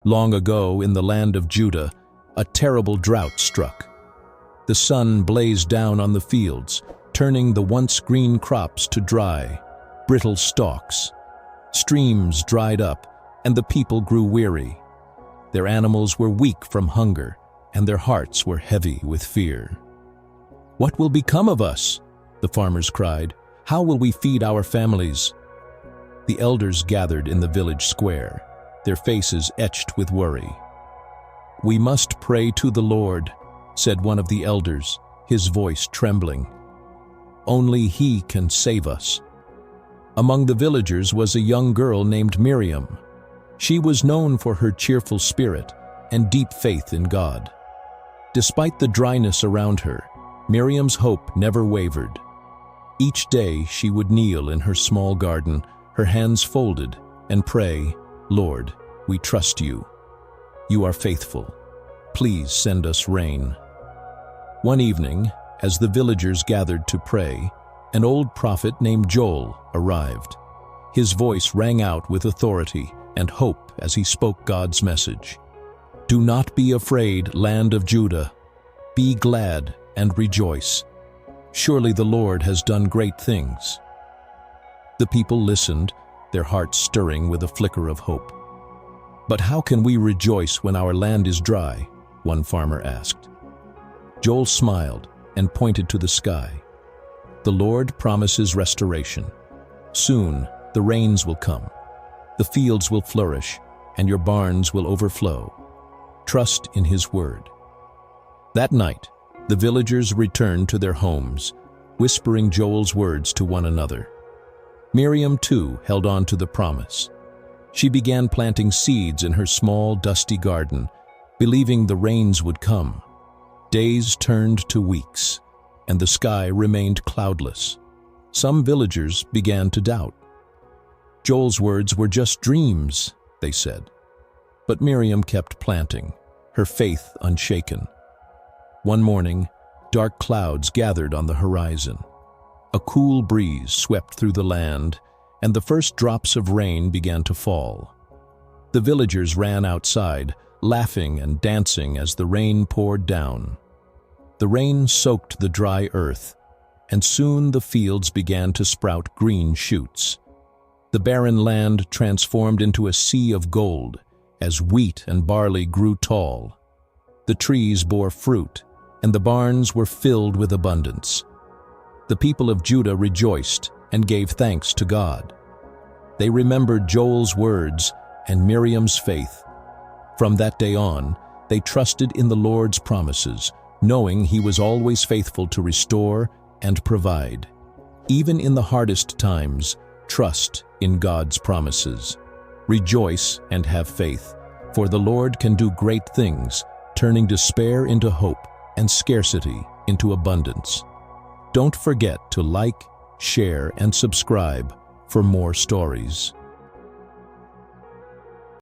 Long ago, in the land of Judah, a terrible drought struck. The sun blazed down on the fields, turning the once green crops to dry, brittle stalks. Streams dried up, and the people grew weary. Their animals were weak from hunger, and their hearts were heavy with fear. "What will become of us?" the farmers cried. "How will we feed our families?" The elders gathered in the village square, their faces etched with worry. "We must pray to the Lord," said one of the elders, his voice trembling. "Only He can save us." Among the villagers was a young girl named Miriam. She was known for her cheerful spirit and deep faith in God. Despite the dryness around her, Miriam's hope never wavered. Each day she would kneel in her small garden, her hands folded, and pray, "Lord, we trust you. You are faithful. Please send us rain." One evening, as the villagers gathered to pray, an old prophet named Joel arrived. His voice rang out with authority and hope as he spoke God's message. "Do not be afraid, land of Judah. Be glad and rejoice. Surely the Lord has done great things." The people listened, their hearts stirring with a flicker of hope. "But how can we rejoice when our land is dry?" one farmer asked. Joel smiled and pointed to the sky. "The Lord promises restoration. Soon the rains will come. The fields will flourish, and your barns will overflow. Trust in His word." That night, the villagers returned to their homes, whispering Joel's words to one another. Miriam, too, held on to the promise. She began planting seeds in her small, dusty garden, believing the rains would come. Days turned to weeks, and the sky remained cloudless. Some villagers began to doubt. Joel's words were just dreams, they said. But Miriam kept planting, her faith unshaken. One morning, dark clouds gathered on the horizon. A cool breeze swept through the land, and the first drops of rain began to fall. The villagers ran outside, laughing and dancing as the rain poured down. The rain soaked the dry earth, and soon the fields began to sprout green shoots. The barren land transformed into a sea of gold as wheat and barley grew tall. The trees bore fruit, and the barns were filled with abundance. The people of Judah rejoiced and gave thanks to God. They remembered Joel's words and Miriam's faith. From that day on, they trusted in the Lord's promises, knowing He was always faithful to restore and provide. Even in the hardest times, trust in God's promises. Rejoice and have faith, for the Lord can do great things, turning despair into hope and scarcity into abundance. Don't forget to like, share, and subscribe for more stories.